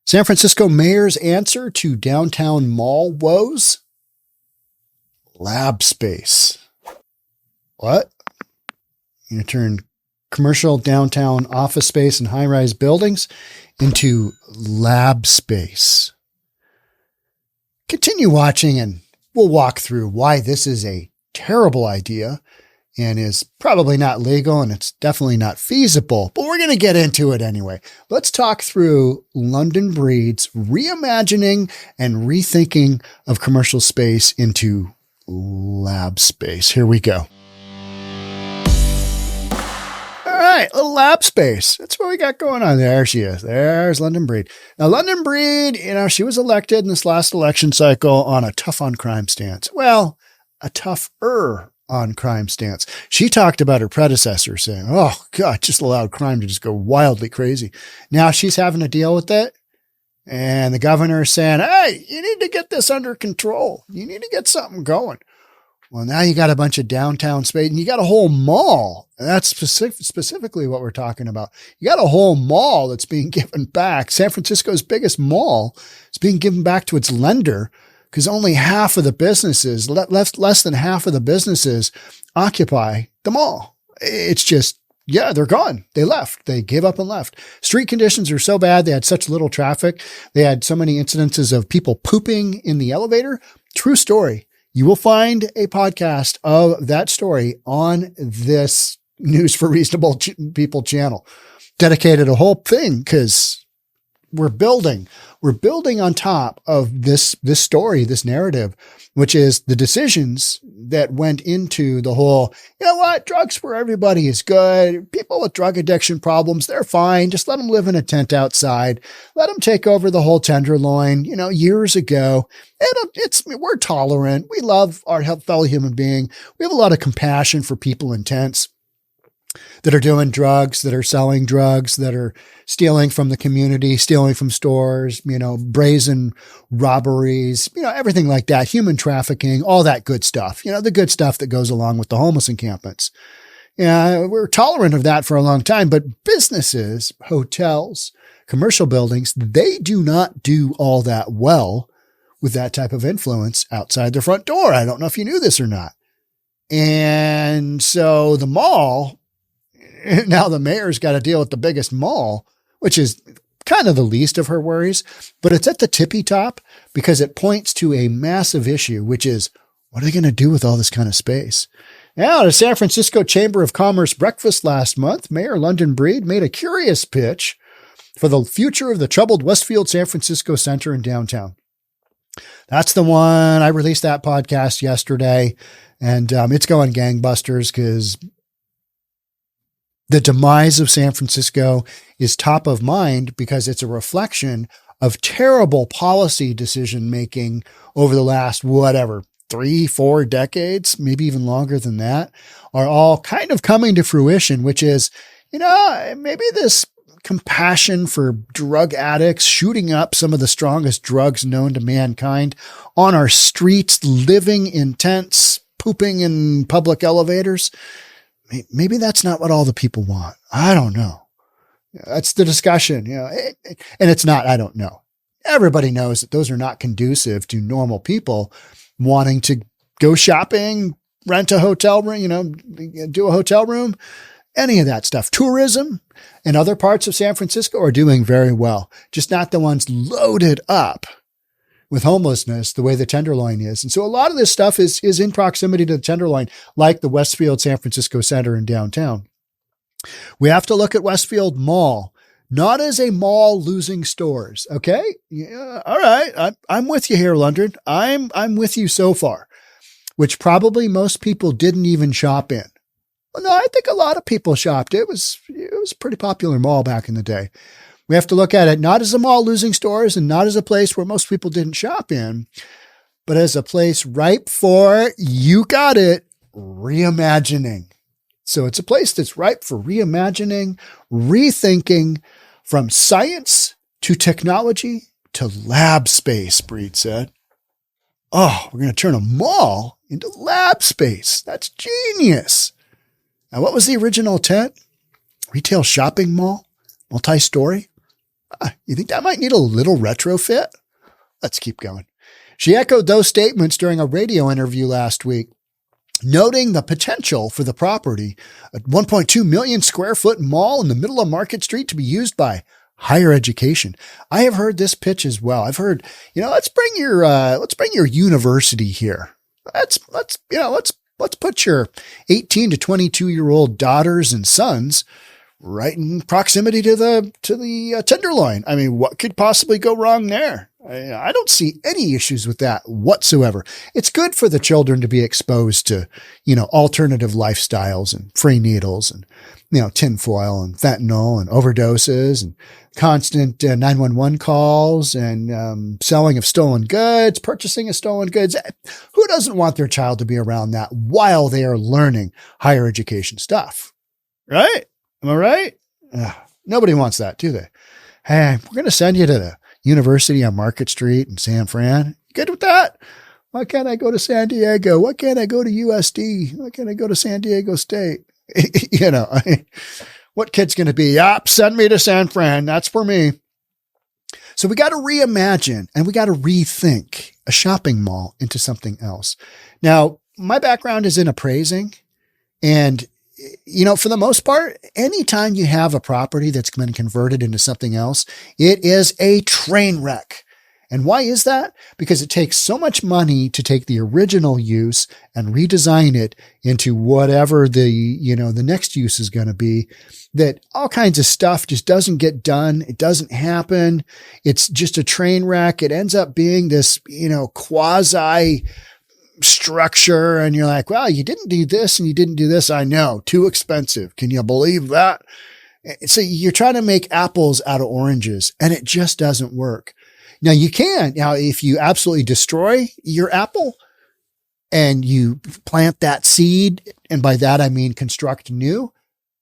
San Francisco mayor's answer to downtown mall woes? Lab space. What? You're going to turn commercial downtown office space and high-rise buildings into lab space. Continue watching and we'll walk through why this is a terrible idea and is probably not legal, and it's definitely not feasible, but we're going to get into it anyway. Let's talk through London Breed's reimagining and rethinking of commercial space into lab space. Here we go. All right, little lab space. That's what we got going on. There she is. There's London Breed. Now, London Breed, she was elected in this last election cycle on a tough on crime stance. Well, a tougher on crime stance. She talked about her predecessor saying, oh God, just allowed crime to just go wildly crazy. Now she's having to deal with it. And the governor is saying, hey, you need to get this under control. You need to get something going. Well, now you got a bunch of downtown space and you got a whole mall. And that's specifically what we're talking about. You got a whole mall that's being given back. San Francisco's biggest mall is being given back to its lender because only half of the businesses, less than half of the businesses occupy the mall. It's just, yeah, they're gone. They left. They gave up and left. Street conditions are so bad. They had such little traffic. They had so many incidences of people pooping in the elevator. True story. You will find a podcast of that story on this News for Reasonable People channel. Dedicated a whole thing because we're building on top of this story, this narrative, which is the decisions that went into the whole, you know what, drugs for everybody is good. People with drug addiction problems, they're fine. Just let them live in a tent outside. Let them take over the whole tenderloin, years ago. And we're tolerant. We love our fellow human being. We have a lot of compassion for people in tents that are doing drugs, that are selling drugs, that are stealing from the community, stealing from stores, brazen robberies, everything like that, human trafficking, all that good stuff, the good stuff that goes along with the homeless encampments. Yeah, we're tolerant of that for a long time, but businesses, hotels, commercial buildings, they do not do all that well with that type of influence outside their front door. I don't know if you knew this or not. And so the mall, now the mayor's got to deal with the biggest mall, which is kind of the least of her worries, but it's at the tippy top because it points to a massive issue, which is what are they going to do with all this kind of space? Now, at a San Francisco Chamber of Commerce breakfast last month, Mayor London Breed made a curious pitch for the future of the troubled Westfield San Francisco Center in downtown. That's the one. I released that podcast yesterday, and it's going gangbusters because the demise of San Francisco is top of mind because it's a reflection of terrible policy decision-making over the last, 3-4 decades, maybe even longer than that, are all kind of coming to fruition, which is, maybe this compassion for drug addicts, shooting up some of the strongest drugs known to mankind on our streets, living in tents, pooping in public elevators. Maybe that's not what all the people want. I don't know. That's the discussion, and it's not, I don't know. Everybody knows that those are not conducive to normal people wanting to go shopping, rent a hotel room, do a hotel room, any of that stuff. Tourism and other parts of San Francisco are doing very well, just not the ones loaded up with homelessness the way the Tenderloin is. And so a lot of this stuff is in proximity to the Tenderloin, like the Westfield San Francisco Center in downtown. We have to look at Westfield Mall, not as a mall losing stores. Okay. Yeah, all right. I'm with you here, London. I'm with you so far, which probably most people didn't even shop in. Well, no, I think a lot of people shopped. It was a pretty popular mall back in the day. We have to look at it not as a mall losing stores and not as a place where most people didn't shop in, but as a place ripe for, you got it, reimagining. So it's a place that's ripe for reimagining, rethinking from science to technology to lab space, Breed said. Oh, we're going to turn a mall into lab space. That's genius. Now, what was the original intent? Retail shopping mall, multi-story. You think that might need a little retrofit? Let's keep going. She echoed those statements during a radio interview last week, noting the potential for the property, a 1.2 million square foot mall in the middle of Market Street, to be used by higher education. I have heard this pitch as well. I've heard, let's bring your university here. Let's put your 18 to 22-year-old daughters and sons right in proximity to the Tenderloin. I mean, what could possibly go wrong there? I don't see any issues with that whatsoever. It's good for the children to be exposed to, alternative lifestyles and free needles and, tinfoil and fentanyl and overdoses and constant 911 calls and selling of stolen goods, purchasing of stolen goods. Who doesn't want their child to be around that while they are learning higher education stuff? Right? Am I right? Nobody wants that, do they? Hey, we're going to send you to the university on Market Street in San Fran. You good with that? Why can't I go to San Diego? Why can't I go to USD? Why can't I go to San Diego State? What kid's going to be? Yup, send me to San Fran. That's for me. So we got to reimagine and we got to rethink a shopping mall into something else. Now, my background is in appraising, and for the most part, anytime you have a property that's been converted into something else, it is a train wreck. And why is that? Because it takes so much money to take the original use and redesign it into whatever the next use is going to be, that all kinds of stuff just doesn't get done. It doesn't happen. It's just a train wreck. It ends up being this, quasi structure. And you're like, well, you didn't do this and you didn't do this. I know, too expensive. Can you believe that? So you're trying to make apples out of oranges, and it just doesn't work. Now you can. Now, if you absolutely destroy your apple and you plant that seed, and by that I mean construct new,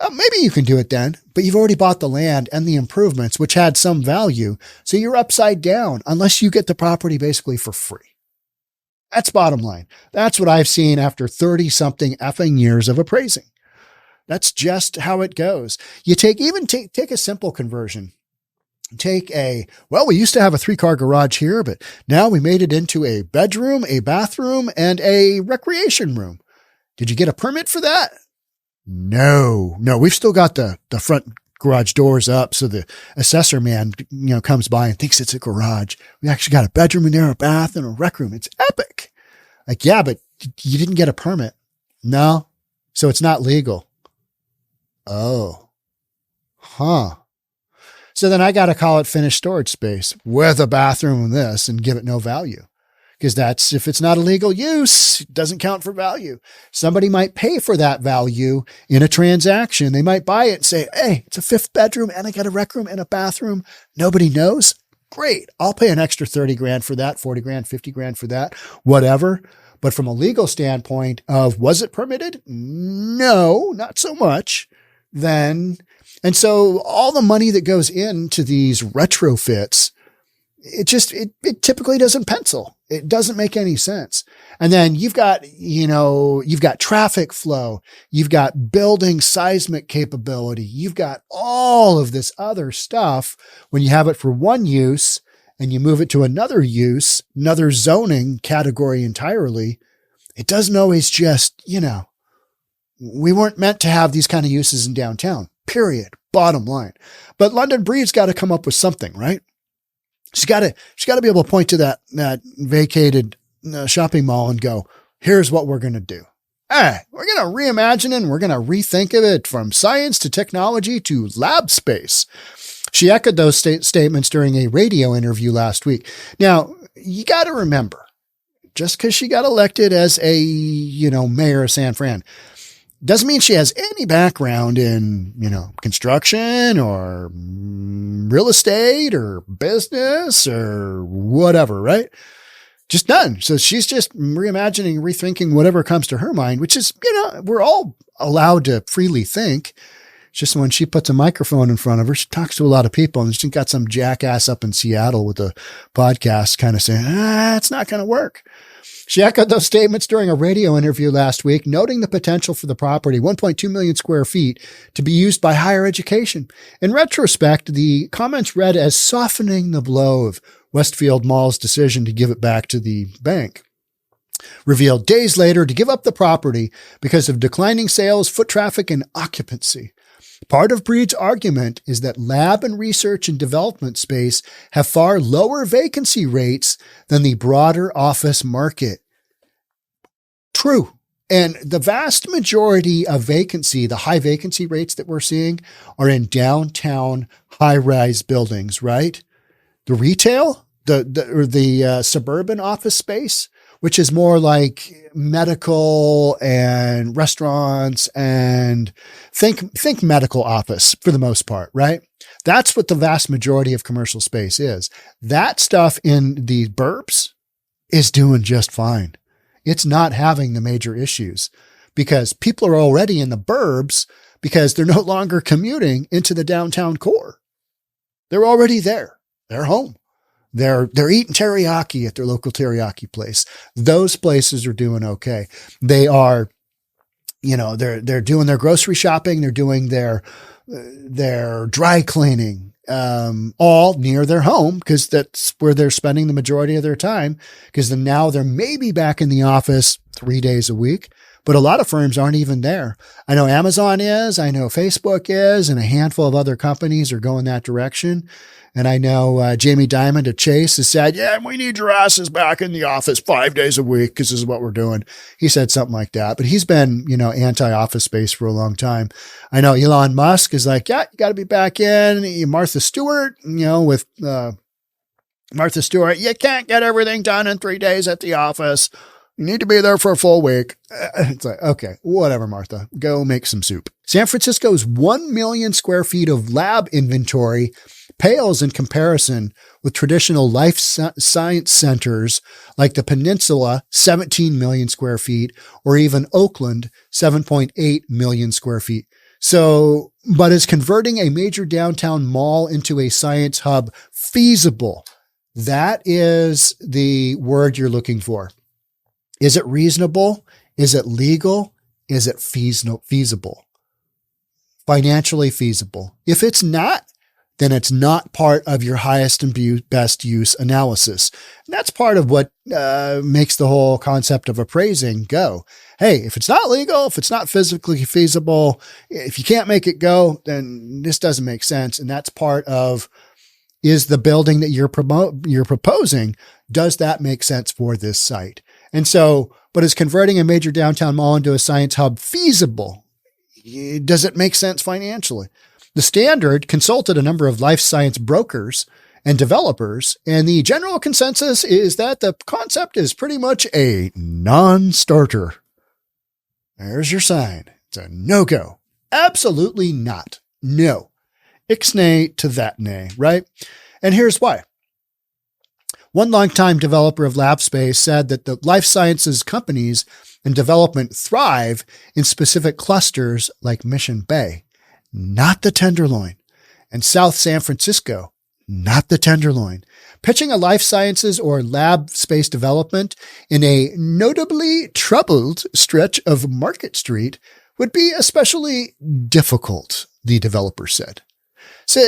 maybe you can do it then, but you've already bought the land and the improvements, which had some value. So you're upside down unless you get the property basically for free. That's bottom line. That's what I've seen after 30 something effing years of appraising. That's just how it goes. You take a simple conversion. We used to have a 3-car garage here, but now we made it into a bedroom, a bathroom, and a recreation room. Did you get a permit for that? No, we've still got the front garage doors up. So the assessor man, comes by and thinks it's a garage. We actually got a bedroom in there, a bath, and a rec room. It's epic. Like, yeah, but you didn't get a permit. No. So it's not legal. Oh, huh. So then I got to call it finished storage space with a bathroom and this and give it no value. Because if it's not a legal use, it doesn't count for value. Somebody might pay for that value in a transaction. They might buy it and say, hey, it's a 5th bedroom and I got a rec room and a bathroom. Nobody knows. Great. I'll pay an extra 30 grand for that, 40 grand, 50 grand for that, whatever. But from a legal standpoint of, was it permitted? No, not so much. And so all the money that goes into these retrofits, it typically doesn't pencil. It doesn't make any sense. And then you've got traffic flow. You've got building seismic capability. You've got all of this other stuff when you have it for one use and you move it to another use, another zoning category entirely. It doesn't always just, we weren't meant to have these kind of uses in downtown. Period. Bottom line. But London Breed's got to come up with something, right? She's got to be able to point to that vacated shopping mall and go, here's what we're going to do. We're going to reimagine it and we're going to rethink of it from science to technology to lab space. She echoed those statements during a radio interview last week. Now, you got to remember, just because she got elected as a, mayor of San Fran, doesn't mean she has any background in, construction or real estate or business or whatever, right? Just none. So she's just reimagining, rethinking whatever comes to her mind, which is, we're all allowed to freely think. It's just when she puts a microphone in front of her, she talks to a lot of people, and she's got some jackass up in Seattle with a podcast kind of saying, it's not going to work. She echoed those statements during a radio interview last week, noting the potential for the property, 1.2 million square feet, to be used by higher education. In retrospect, the comments read as softening the blow of Westfield Mall's decision to give it back to the bank. Revealed days later to give up the property because of declining sales, foot traffic, and occupancy. Part of Breed's argument is that lab and research and development space have far lower vacancy rates than the broader office market. True. And the vast majority of vacancy, the high vacancy rates that we're seeing, are in downtown high-rise buildings, right? The retail, the suburban office space, which is more like medical and restaurants and think medical office for the most part, right? That's what the vast majority of commercial space is. That stuff in the burbs is doing just fine. It's not having the major issues because people are already in the burbs because they're no longer commuting into the downtown core. They're already there. They're home. They're eating teriyaki at their local teriyaki place. Those places are doing okay. They are, they're doing their grocery shopping. They're doing their dry cleaning, all near their home because that's where they're spending the majority of their time. Because now they're maybe back in the office 3 days a week, but a lot of firms aren't even there. I know Amazon is, I know Facebook is, and a handful of other companies are going that direction. And I know Jamie Dimon at Chase has said, we need your asses back in the office 5 days a week because this is what we're doing. He said something like that, but he's been, anti-office space for a long time. I know Elon Musk is like, you got to be back in. Martha Stewart, with Martha Stewart, you can't get everything done in 3 days at the office. You need to be there for a full week. It's like, okay, whatever, Martha, go make some soup. San Francisco's 1 million square feet of lab inventory pales in comparison with traditional life science centers like the Peninsula, 17 million square feet, or even Oakland, 7.8 million square feet. So, but is converting a major downtown mall into a science hub feasible? That is the word you're looking for. Is it reasonable? Is it legal? Is it feasible? Financially feasible. If it's not, then it's not part of your highest and best use analysis. And that's part of what makes the whole concept of appraising go. Hey, if it's not legal, if it's not physically feasible, if you can't make it go, then this doesn't make sense. And that's part of, is the building that you're proposing, does that make sense for this site? And so, but is converting a major downtown mall into a science hub feasible? Does it make sense financially? The Standard consulted a number of life science brokers and developers, and the general consensus is that the concept is pretty much a non-starter. There's your sign. It's a no-go. Absolutely not. No. Ixnay to that nay, right? And here's why. One longtime developer of lab space said that the life sciences companies and development thrive in specific clusters like Mission Bay, not the Tenderloin, and South San Francisco, not the Tenderloin. Pitching a life sciences or lab space development in a notably troubled stretch of Market Street would be especially difficult, the developer said. So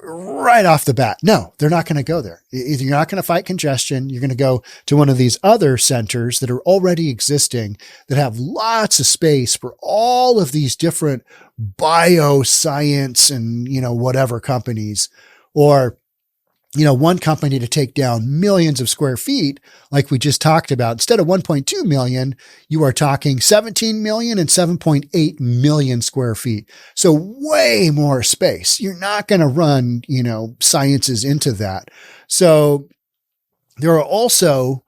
right off the bat, no, they're not going to go there. Either you're not going to fight congestion. You're going to go to one of these other centers that are already existing that have lots of space for all of these different bioscience and, whatever companies, or, one company to take down millions of square feet, like we just talked about. Instead of 1.2 million, you are talking 17 million and 7.8 million square feet. So way more space. You're not going to run, sciences into that. So there are also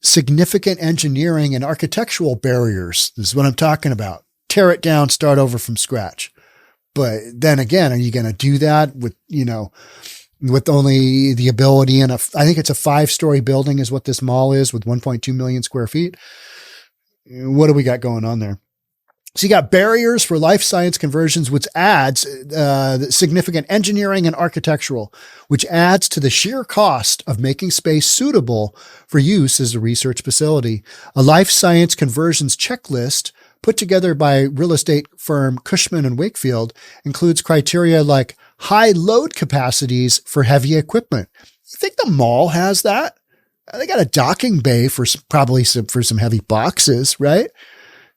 significant engineering and architectural barriers. This is what I'm talking about. Tear it down, start over from scratch. But then again, are you going to do that with, with only the ability I think it's a 5-story building is what this mall is with 1.2 million square feet. What do we got going on there? So you got barriers for life science conversions, which adds significant engineering and architectural, which adds to the sheer cost of making space suitable for use as a research facility. A life science conversions checklist put together by real estate firm Cushman and Wakefield includes criteria like high load capacities for heavy equipment. You think the mall has that? They got a docking bay for some heavy boxes, right?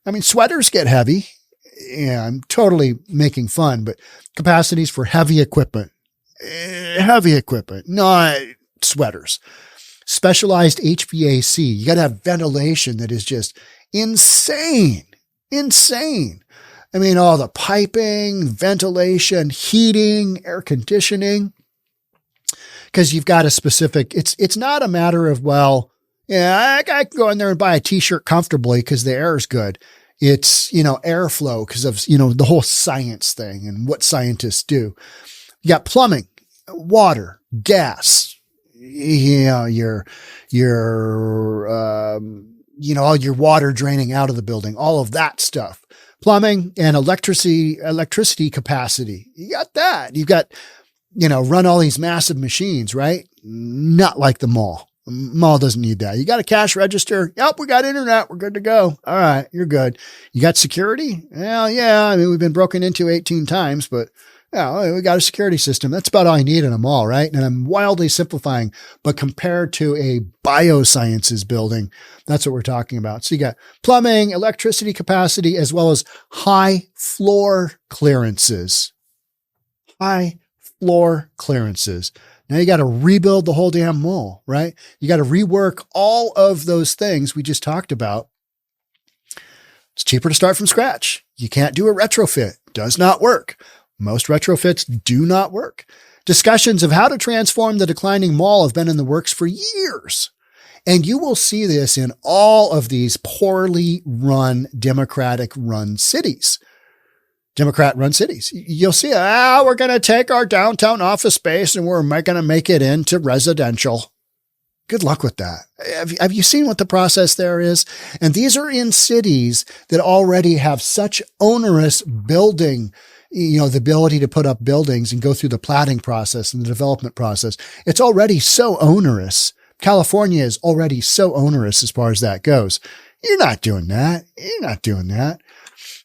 I mean, sweaters get heavy. Yeah, I'm totally making fun, but capacities for heavy equipment, not sweaters. Specialized HVAC. You got to have ventilation that is just insane. I mean, all the piping, ventilation, heating, air conditioning, because you've got a specific, it's not a matter of, well, yeah, I can go in there and buy a t-shirt comfortably because the air is good. It's, airflow because of, the whole science thing and what scientists do. You got plumbing, water, gas, all your water draining out of the building, all of that stuff. Plumbing and electricity capacity. You got that. You got, run all these massive machines, right? Not like the mall. Mall doesn't need that. You got a cash register? Yep, we got internet. We're good to go. All right, you're good. You got security? Well, yeah. I mean, we've been broken into 18 times, but yeah, we got a security system. That's about all I need in a mall, right? And I'm wildly simplifying, but compared to a biosciences building, that's what we're talking about. So you got plumbing, electricity capacity, as well as high floor clearances. Now you got to rebuild the whole damn mall, right? You got to rework all of those things we just talked about. It's cheaper to start from scratch. You can't do a retrofit. Does not work. Most retrofits do not work. Discussions of how to transform the declining mall have been in the works for years. And you will see this in all of these poorly run, Democratic-run cities. You'll see, we're going to take our downtown office space and we're going to make it into residential. Good luck with that. Have you seen what the process there is? And these are in cities that already have such onerous building, the ability to put up buildings and go through the platting process and the development process. It's already so onerous. California is already so onerous as far as that goes. You're not doing that.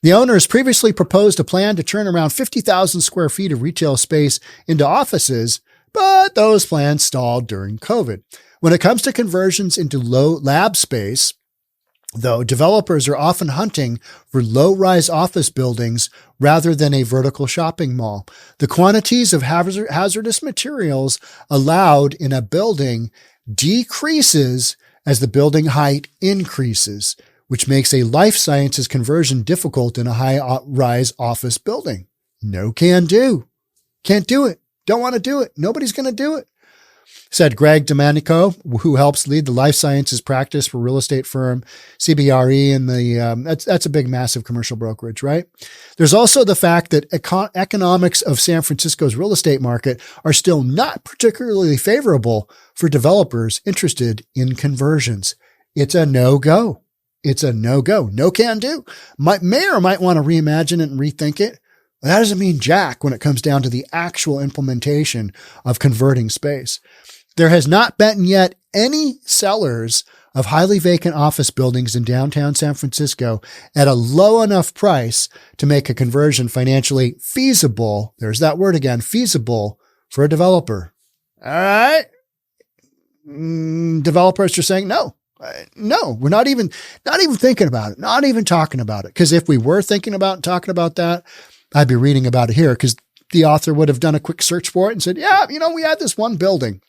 The owners previously proposed a plan to turn around 50,000 square feet of retail space into offices, but those plans stalled during COVID. When it comes to conversions into low lab space, though, developers are often hunting for low-rise office buildings rather than a vertical shopping mall. The quantities of hazardous materials allowed in a building decreases as the building height increases, which makes a life sciences conversion difficult in a high-rise office building. No can do. Can't do it. Don't want to do it. Nobody's going to do it. Said Greg Domanico, who helps lead the life sciences practice for real estate firm CBRE, and that's a big, massive commercial brokerage, right? There's also the fact that economics of San Francisco's real estate market are still not particularly favorable for developers interested in conversions. It's a no-go. No can do. May or might want to reimagine it and rethink it. But that doesn't mean jack when it comes down to the actual implementation of converting space. There has not been yet any sellers of highly vacant office buildings in downtown San Francisco at a low enough price to make a conversion financially feasible. There's that word again, feasible for a developer. All right. Developers are saying no. No, we're not even thinking about it, not even talking about it. Because if we were thinking about and talking about that, I'd be reading about it here because the author would have done a quick search for it and said, yeah, we had this one building.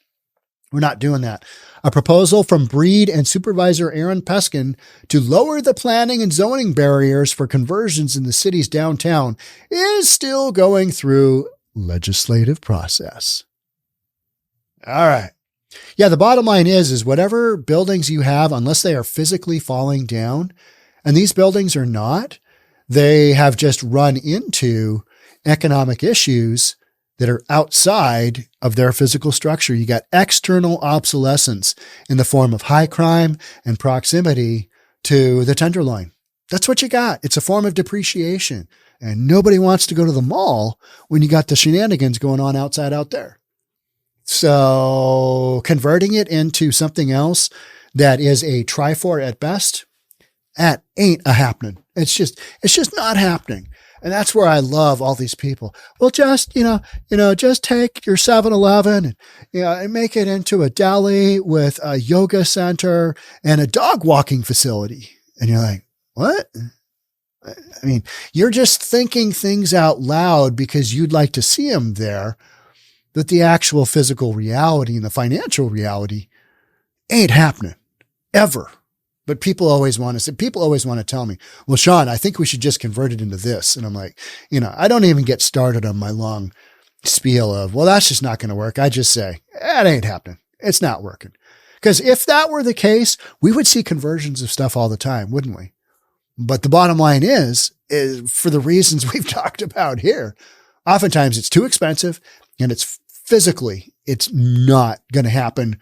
We're not doing that. A proposal from Breed and Supervisor Aaron Peskin to lower the planning and zoning barriers for conversions in the city's downtown is still going through legislative process. All right. Yeah, the bottom line is whatever buildings you have, unless they are physically falling down, and these buildings are not, they have just run into economic issues that are outside of their physical structure. You got external obsolescence in the form of high crime and proximity to the Tenderloin. That's what you got. It's a form of depreciation. And nobody wants to go to the mall when you got the shenanigans going on outside out there. So converting it into something else that is a try for at best, that ain't a happening. It's just not happening. And that's where I love all these people. Well, just, just take your 7-Eleven and make it into a deli with a yoga center and a dog walking facility. And you're like, what? I mean, you're just thinking things out loud because you'd like to see them there, but the actual physical reality and the financial reality ain't happening ever. But people always want to tell me, well, Sean, I think we should just convert it into this. And I'm like, I don't even get started on my long spiel of, well, that's just not going to work. I just say, it ain't happening. It's not working. Because if that were the case, we would see conversions of stuff all the time, wouldn't we? But the bottom line is for the reasons we've talked about here, oftentimes it's too expensive and it's not going to happen.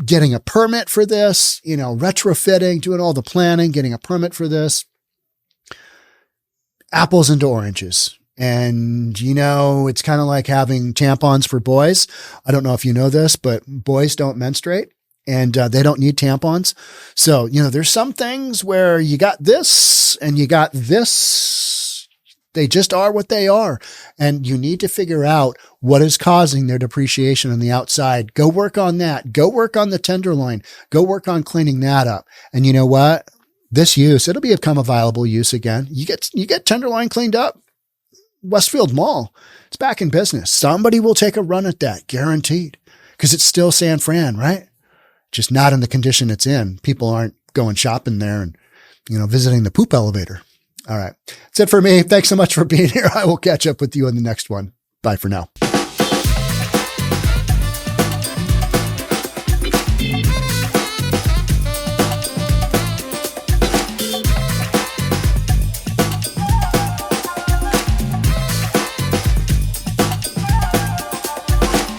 Getting a permit for this, retrofitting, doing all the planning, getting a permit for this, apples into oranges. And, it's kind of like having tampons for boys. I don't know if you know this, but boys don't menstruate. And they don't need tampons. So, there's some things where you got this and you got this. They just are what they are. And you need to figure out what is causing their depreciation on the outside. Go work on that. Go work on the tenderloin. Go work on cleaning that up. And you know what? This use, it'll become a viable use again. You get tenderloin cleaned up. Westfield Mall, it's back in business. Somebody will take a run at that, guaranteed. Because it's still San Fran, right? Just not in the condition it's in. People aren't going shopping there and, visiting the poop elevator. All right. That's it for me. Thanks so much for being here. I will catch up with you in the next one. Bye for now.